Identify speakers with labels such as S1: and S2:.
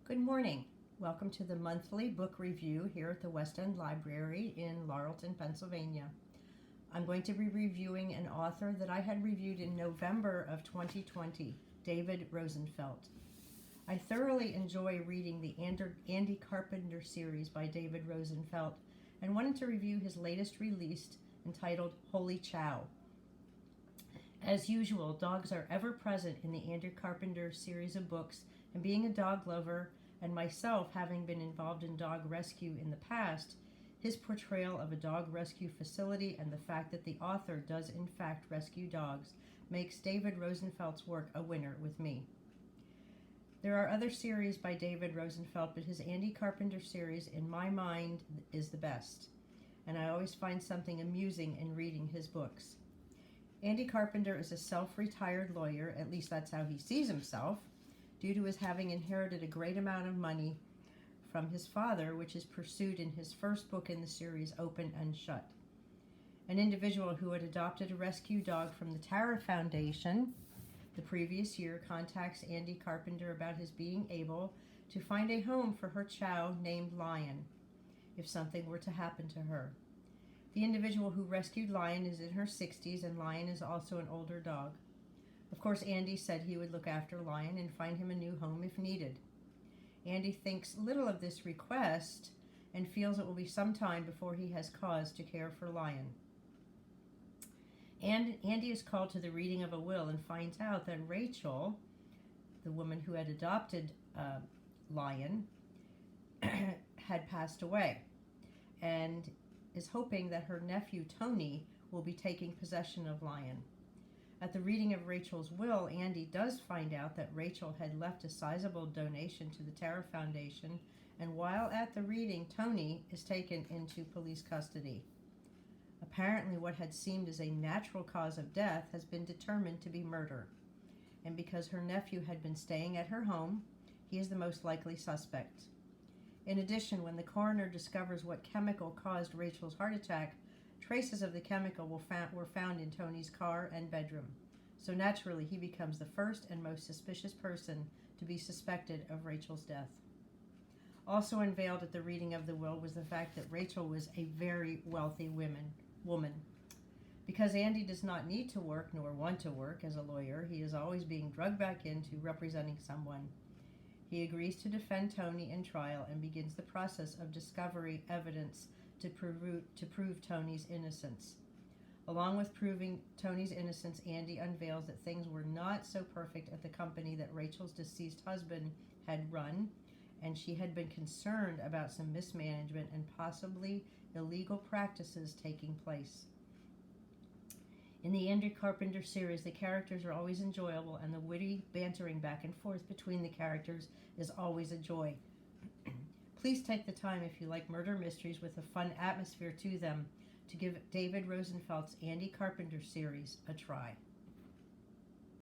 S1: Good morning. Welcome to the monthly book review here at the West End Library in Laurelton, Pennsylvania. I'm going to be reviewing an author that I had reviewed in November of 2020, David Rosenfeld. I thoroughly enjoy reading the Andy Carpenter series by David Rosenfeld and wanted to review his latest release entitled Holy Chow. As usual, dogs are ever present in the Andy Carpenter series of books, and being a dog lover and myself having been involved in dog rescue in the past, his portrayal of a dog rescue facility and the fact that the author does in fact rescue dogs makes David Rosenfeld's work a winner with me. There are other series by David Rosenfeld, but his Andy Carpenter series, in my mind, is the best, and I always find something amusing in reading his books. Andy Carpenter is a self-retired lawyer, at least that's how he sees himself, due to his having inherited a great amount of money from his father, which is pursued in his first book in the series, Open and Shut. An individual who had adopted a rescue dog from the Tara Foundation the previous year contacts Andy Carpenter about his being able to find a home for her chow named Lion, if something were to happen to her. The individual who rescued Lion is in her 60s, and Lion is also an older dog. Of course, Andy said he would look after Lion and find him a new home if needed. Andy thinks little of this request and feels it will be some time before he has cause to care for Lion. And Andy is called to the reading of a will and finds out that Rachel, the woman who had adopted Lion, had passed away, and is hoping that her nephew Tony will be taking possession of Lion. At the reading of Rachel's will, Andy does find out that Rachel had left a sizable donation to the Tara Foundation, and while at the reading, Tony is taken into police custody. Apparently, what had seemed as a natural cause of death has been determined to be murder, and because her nephew had been staying at her home, he is the most likely suspect. In addition, when the coroner discovers what chemical caused Rachel's heart attack, traces of the chemical were found in Tony's car and bedroom. So naturally, he becomes the first and most suspicious person to be suspected of Rachel's death. Also unveiled at the reading of the will was the fact that Rachel was a very wealthy woman. Because Andy does not need to work nor want to work as a lawyer, he is always being drugged back into representing someone. He agrees to defend Tony in trial and begins the process of discovery evidence to prove Tony's innocence. Along with proving Tony's innocence, Andy unveils that things were not so perfect at the company that Rachel's deceased husband had run, and she had been concerned about some mismanagement and possibly illegal practices taking place. In the Andy Carpenter series, the characters are always enjoyable, and the witty bantering back and forth between the characters is always a joy. Please take the time, if you like murder mysteries with a fun atmosphere to them, to give David Rosenfeld's Andy Carpenter series a try.